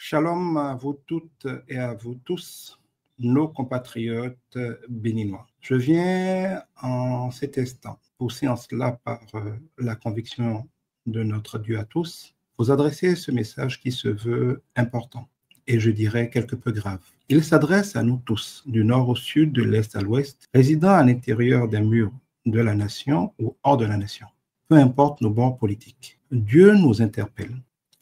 Shalom à vous toutes et à vous tous, nos compatriotes béninois. Je viens en cet instant, poussé en cela par la conviction de notre Dieu à tous, vous adresser ce message qui se veut important et je dirais quelque peu grave. Il s'adresse à nous tous, du nord au sud, de l'est à l'ouest, résidant à l'intérieur des murs de la nation ou hors de la nation. Peu importe nos bords politiques. Dieu nous interpelle.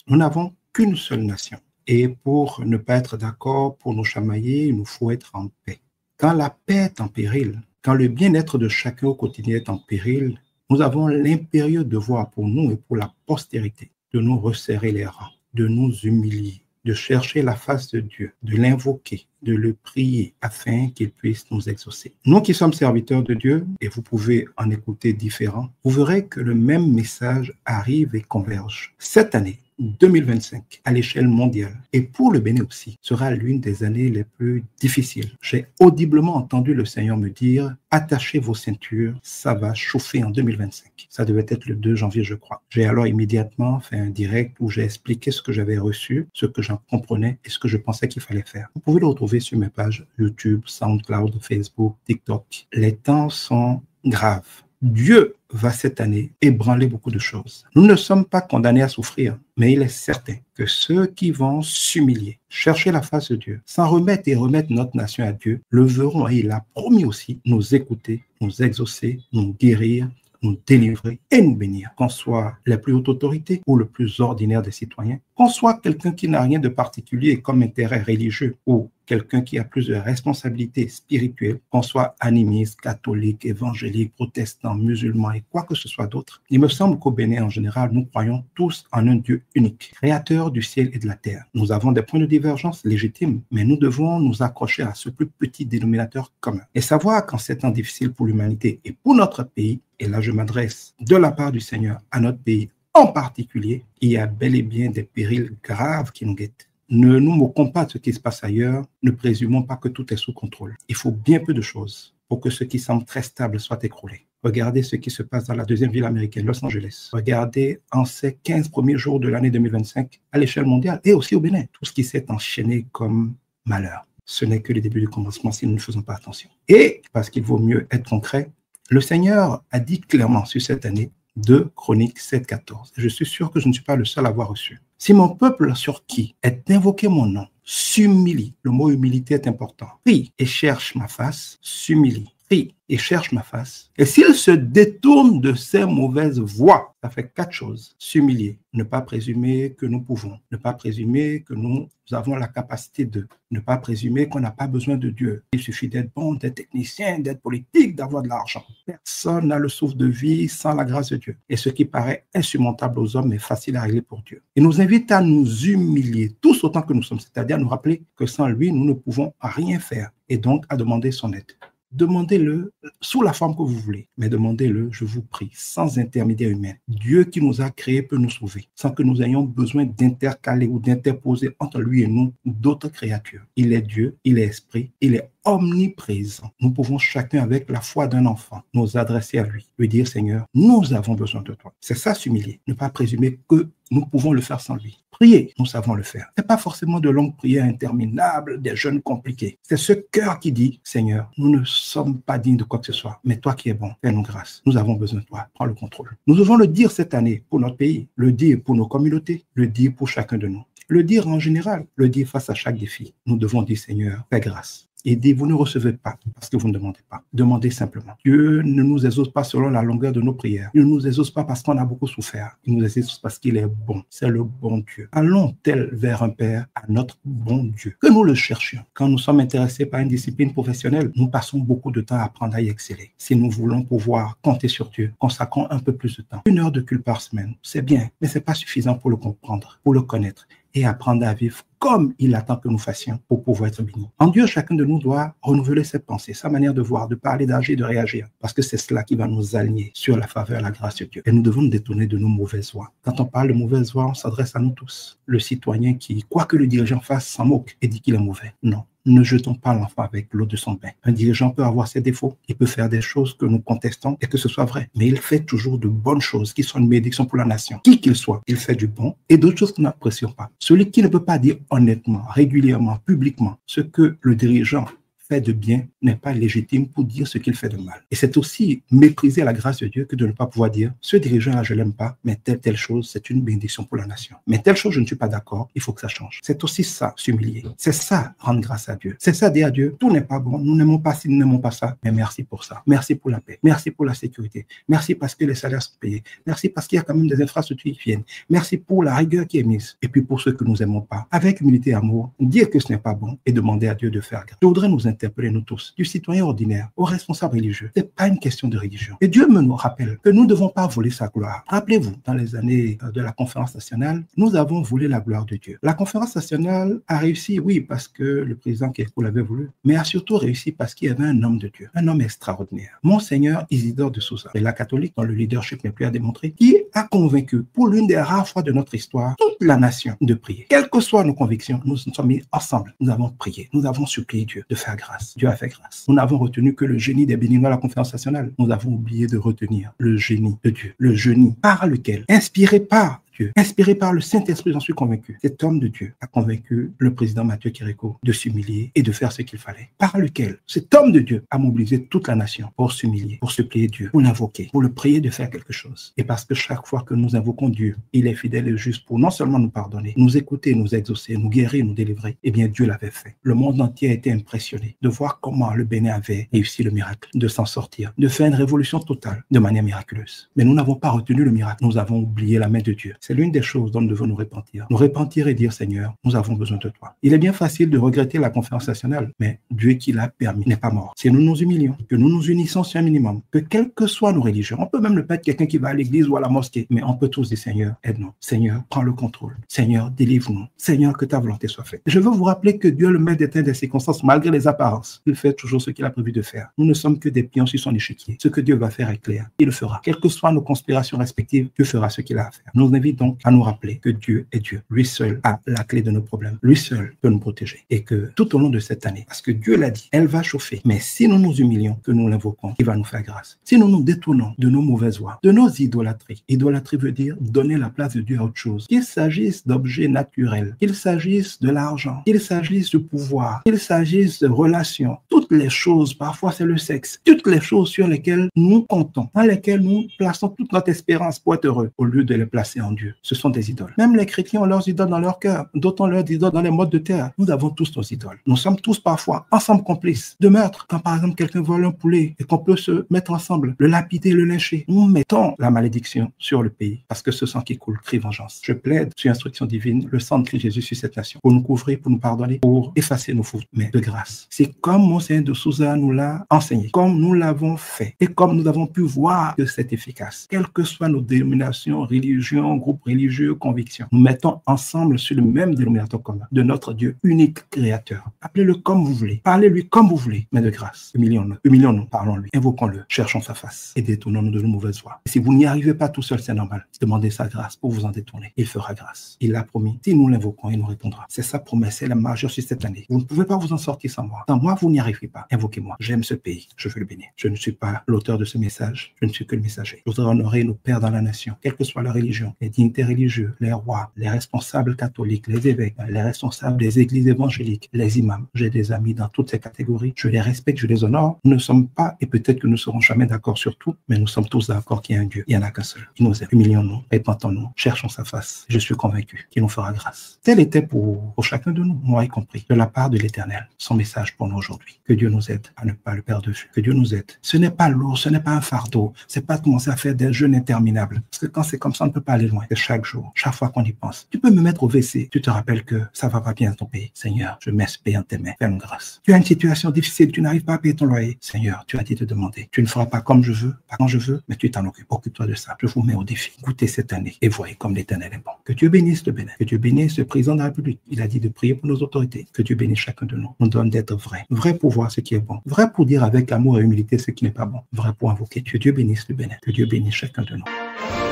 Nous n'avons qu'une seule nation. Et pour ne pas être d'accord, pour nous chamailler, il nous faut être en paix. Quand la paix est en péril, quand le bien-être de chacun au quotidien est en péril, nous avons l'impérieux devoir pour nous et pour la postérité de nous resserrer les rangs, de nous humilier, de chercher la face de Dieu, de l'invoquer, de le prier afin qu'il puisse nous exaucer. Nous qui sommes serviteurs de Dieu, et vous pouvez en écouter différents, vous verrez que le même message arrive et converge. Cette année, 2025, à l'échelle mondiale, et pour le Bénin aussi, sera l'une des années les plus difficiles. J'ai audiblement entendu le Seigneur me dire « Attachez vos ceintures, ça va chauffer en 2025 ». Ça devait être le 2 janvier, je crois. J'ai alors immédiatement fait un direct où j'ai expliqué ce que j'avais reçu, ce que j'en comprenais et ce que je pensais qu'il fallait faire. Vous pouvez le retrouver sur mes pages YouTube, SoundCloud, Facebook, TikTok. Les temps sont graves. Dieu va cette année ébranler beaucoup de choses. Nous ne sommes pas condamnés à souffrir, mais il est certain que ceux qui vont s'humilier, chercher la face de Dieu, s'en remettre et remettre notre nation à Dieu, le verront et il a promis aussi nous écouter, nous exaucer, nous guérir, nous délivrer et nous bénir, qu'on soit la plus haute autorité ou le plus ordinaire des citoyens, qu'on soit quelqu'un qui n'a rien de particulier comme intérêt religieux ou quelqu'un qui a plus de responsabilités spirituelles, qu'on soit animiste, catholique, évangélique, protestant, musulman et quoi que ce soit d'autre. Il me semble qu'au Bénin en général, nous croyons tous en un Dieu unique, créateur du ciel et de la terre. Nous avons des points de divergence légitimes, mais nous devons nous accrocher à ce plus petit dénominateur commun et savoir qu'en ces temps difficiles pour l'humanité et pour notre pays, et là je m'adresse de la part du Seigneur à notre pays en particulier, il y a bel et bien des périls graves qui nous guettent. Ne nous moquons pas de ce qui se passe ailleurs, ne présumons pas que tout est sous contrôle. Il faut bien peu de choses pour que ce qui semble très stable soit écroulé. Regardez ce qui se passe dans la deuxième ville américaine, Los Angeles. Regardez en ces 15 premiers jours de l'année 2025 à l'échelle mondiale et aussi au Bénin, tout ce qui s'est enchaîné comme malheur. Ce n'est que le début du commencement si nous ne faisons pas attention. Et, parce qu'il vaut mieux être concret, le Seigneur a dit clairement sur cette année, 2 Chroniques 7,14. Je suis sûr que je ne suis pas le seul à avoir reçu. Si mon peuple sur qui est invoqué mon nom s'humilie, le mot humilité est important, prie et cherche ma face, s'humilie, prie et cherche ma face. Et s'il se détourne de ses mauvaises voies, ça fait 4 choses. S'humilier, ne pas présumer que nous pouvons, ne pas présumer que nous avons la capacité de, ne pas présumer qu'on n'a pas besoin de Dieu. Il suffit d'être bon, d'être technicien, d'être politique, d'avoir de l'argent. Personne n'a le souffle de vie sans la grâce de Dieu. Et ce qui paraît insurmontable aux hommes est facile à régler pour Dieu. Il nous invite à nous humilier tous autant que nous sommes, c'est-à-dire à nous rappeler que sans lui, nous ne pouvons rien faire et donc à demander son aide. Demandez-le sous la forme que vous voulez, mais demandez-le, je vous prie, sans intermédiaire humain. Dieu qui nous a créés peut nous sauver, sans que nous ayons besoin d'intercaler ou d'interposer entre lui et nous d'autres créatures. Il est Dieu, il est esprit, il est omniprésent. Nous pouvons chacun, avec la foi d'un enfant, nous adresser à lui, lui dire, Seigneur, nous avons besoin de toi. C'est ça, s'humilier, ne pas présumer que nous pouvons le faire sans lui. Prier, nous savons le faire. Ce n'est pas forcément de longues prières interminables, des jeûnes compliqués. C'est ce cœur qui dit, Seigneur, nous ne sommes pas dignes de quoi que ce soit, mais toi qui es bon, fais-nous grâce. Nous avons besoin de toi, prends le contrôle. Nous devons le dire cette année pour notre pays, le dire pour nos communautés, le dire pour chacun de nous. Le dire en général, le dire face à chaque défi. Nous devons dire, Seigneur, fais grâce. Et dit, vous ne recevez pas parce que vous ne demandez pas. Demandez simplement. Dieu ne nous exauce pas selon la longueur de nos prières. Il ne nous exauce pas parce qu'on a beaucoup souffert. Il nous exauce parce qu'il est bon. C'est le bon Dieu. Allons tel vers un Père à notre bon Dieu. Que nous le cherchions. Quand nous sommes intéressés par une discipline professionnelle, nous passons beaucoup de temps à apprendre à y exceller. Si nous voulons pouvoir compter sur Dieu, consacrons un peu plus de temps. 1 heure de culte par semaine, c'est bien, mais c'est pas suffisant pour le comprendre, pour le connaître et apprendre à vivre comme il attend que nous fassions pour pouvoir être bénis. En Dieu, chacun de nous doit renouveler ses pensées, sa manière de voir, de parler, d'agir, de réagir, parce que c'est cela qui va nous aligner sur la faveur et la grâce de Dieu. Et nous devons nous détourner de nos mauvaises voies. Quand on parle de mauvaises voies, on s'adresse à nous tous. Le citoyen qui, quoi que le dirigeant fasse, s'en moque et dit qu'il est mauvais. Non. Ne jetons pas l'enfant avec l'eau de son bain. Un dirigeant peut avoir ses défauts. Il peut faire des choses que nous contestons et que ce soit vrai. Mais il fait toujours de bonnes choses qui sont une bénédiction pour la nation. Qui qu'il soit, il fait du bon et d'autres choses que nous n'apprécions pas. Celui qui ne peut pas dire honnêtement, régulièrement, publiquement, ce que le dirigeant fait de bien n'est pas légitime pour dire ce qu'il fait de mal. Et c'est aussi mépriser la grâce de Dieu que de ne pas pouvoir dire ce dirigeant-là, je l'aime pas, mais telle chose, c'est une bénédiction pour la nation. Mais telle chose, je ne suis pas d'accord, il faut que ça change. C'est aussi ça, s'humilier. C'est ça, rendre grâce à Dieu. C'est ça, dire à Dieu, tout n'est pas bon, nous n'aimons pas ci, nous n'aimons pas ça, mais merci pour ça. Merci pour la paix. Merci pour la sécurité. Merci parce que les salaires sont payés. Merci parce qu'il y a quand même des infrastructures qui viennent. Merci pour la rigueur qui est mise. Et puis pour ceux que nous n'aimons pas, avec humilité et amour, dire que ce n'est pas bon et demander à Dieu de faire grâce. Je voudrais nous interpeller, nous tous, du citoyen ordinaire aux responsables religieux. Ce n'est pas une question de religion. Et Dieu nous rappelle que nous ne devons pas voler sa gloire. Rappelez-vous, dans les années de la conférence nationale, nous avons volé la gloire de Dieu. La conférence nationale a réussi, oui, parce que le président Kékou l'avait voulu, mais a surtout réussi parce qu'il y avait un homme de Dieu, un homme extraordinaire, Monseigneur Isidore de Souza, et la catholique dont le leadership n'est plus à démontrer, qui a convaincu, pour l'une des rares fois de notre histoire, toute la nation de prier. Quelles que soient nos convictions, nous nous sommes mis ensemble. Nous avons prié, nous avons supplié Dieu de faire grâce. Dieu a fait grâce. Nous n'avons retenu que le génie des Béninois à la conférence nationale. Nous avons oublié de retenir le génie de Dieu, le génie par lequel, inspiré par Dieu, inspiré par le Saint-Esprit, j'en suis convaincu. Cet homme de Dieu a convaincu le président Mathieu Kérékou de s'humilier et de faire ce qu'il fallait. Par lequel cet homme de Dieu a mobilisé toute la nation pour s'humilier, pour supplier Dieu, pour l'invoquer, pour le prier de faire quelque chose. Et parce que chaque fois que nous invoquons Dieu, il est fidèle et juste pour non seulement nous pardonner, nous écouter, nous exaucer, nous guérir, nous délivrer. Eh bien, Dieu l'avait fait. Le monde entier a été impressionné de voir comment le Bénin avait réussi le miracle, de s'en sortir, de faire une révolution totale de manière miraculeuse. Mais nous n'avons pas retenu le miracle. Nous avons oublié la main de Dieu. C'est l'une des choses dont nous devons nous repentir. Nous repentir et dire, Seigneur, nous avons besoin de toi. Il est bien facile de regretter la conférence nationale, mais Dieu qui l'a permis n'est pas mort. Si nous nous humilions, que nous nous unissons sur un minimum, que quelles que soient nos religions, on peut même ne pas être quelqu'un qui va à l'église ou à la mosquée, mais on peut tous dire, Seigneur, aide-nous. Seigneur, prends le contrôle. Seigneur, délivre-nous. Seigneur, que ta volonté soit faite. Je veux vous rappeler que Dieu, le maître des temps des circonstances, malgré les apparences, il fait toujours ce qu'il a prévu de faire. Nous ne sommes que des pions sur son échiquier. Ce que Dieu va faire est clair. Il le fera. Quelles que soient nos conspirations respectives, Dieu fera ce qu'il a à faire. Nous invitons donc à nous rappeler que Dieu est Dieu. Lui seul a la clé de nos problèmes. Lui seul peut nous protéger. Et que tout au long de cette année, parce que Dieu l'a dit, elle va chauffer. Mais si nous nous humilions, que nous l'invoquons, il va nous faire grâce. Si nous nous détournons de nos mauvaises voies, de nos idolâtries. Idolâtrie veut dire donner la place de Dieu à autre chose. Qu'il s'agisse d'objets naturels, qu'il s'agisse de l'argent, qu'il s'agisse du pouvoir, qu'il s'agisse de relations, toutes les choses, parfois c'est le sexe, toutes les choses sur lesquelles nous comptons, dans lesquelles nous plaçons toute notre espérance pour être heureux, au lieu de les placer en Dieu. Ce sont des idoles. Même les chrétiens ont leurs idoles dans leur cœur, d'autres ont leurs idoles dans les modes de terre. Nous avons tous nos idoles. Nous sommes tous parfois ensemble complices de meurtre. Quand par exemple quelqu'un vole un poulet et qu'on peut se mettre ensemble, le lapider, le lyncher, nous mettons la malédiction sur le pays parce que ce sang qui coule crie vengeance. Je plaide sur instruction divine le sang de Christ Jésus sur cette nation pour nous couvrir, pour nous pardonner, pour effacer nos fautes, mais de grâce. C'est comme Monseigneur de Souza nous l'a enseigné, comme nous l'avons fait et comme nous avons pu voir que c'est efficace. Quelles que soient nos dénominations, religions, groupes religieux, convictions, nous mettons ensemble sur le même dénominateur commun de notre Dieu unique créateur. Appelez-le comme vous voulez, parlez-lui comme vous voulez, mais de grâce. Humilions-nous, parlons-lui, invoquons-le, cherchons sa face et détournons-nous de nos mauvaises voies. Et si vous n'y arrivez pas tout seul, c'est normal. Demandez sa grâce pour vous en détourner. Il fera grâce. Il l'a promis. Si nous l'invoquons, il nous répondra. C'est sa promesse, c'est la majeure sur cette année. Vous ne pouvez pas vous en sortir sans moi. Sans moi, vous n'y arrivez pas. Invoquez-moi. J'aime ce pays. Je veux le bénir. Je ne suis pas l'auteur de ce message. Je ne suis que le messager. Je voudrais honorer nos pères dans la nation, quelle que soit leur religion, les dignitaires religieux, les rois, les responsables catholiques, les évêques, les responsables des églises évangéliques, les imams. J'ai des amis dans toutes ces catégories. Je les respecte, je les honore. Nous ne sommes pas, et peut-être que nous ne serons jamais d'accord sur tout, mais nous sommes tous d'accord qu'il y a un Dieu. Il n'y en a qu'un seul. Il nous aime. Humilions-nous, répentons-nous, cherchons sa face. Je suis convaincu qu'il nous fera grâce. Tel était pour chacun de nous, moi y compris, de la part de l'Éternel, son message pour nous aujourd'hui. Que Dieu nous aide à ne pas le perdre de vue. Que Dieu nous aide. Ce n'est pas lourd, ce n'est pas un fardeau. C'est pas de commencer à faire des jeûnes interminables. Parce que quand c'est comme ça, on ne peut pas aller loin. C'est chaque jour, chaque fois qu'on y pense. Tu peux me mettre au WC. Tu te rappelles que ça va pas bien dans ton pays. Seigneur, je mets ce pays en tes mains. Fais-nous grâce. Tu as une situation difficile, tu n'arrives pas à payer ton loyer. Seigneur, tu as dit de demander. Tu ne feras pas comme je veux, pas quand je veux, mais tu t'en occupes. Occupe-toi de ça. Je vous mets au défi. Goûtez cette année et voyez comme l'Éternel est bon. Que Dieu bénisse le Bénin. Que Dieu bénisse le président de la République. Il a dit de prier pour nos autorités. Que Dieu bénisse chacun de nous. On donne d'être vrai. Vrai pour voir ce qui est bon. Vrai pour dire avec amour et humilité ce qui n'est pas bon. Vrai pour invoquer Dieu. Dieu bénisse le Bénin. Que Dieu bénisse chacun de nous.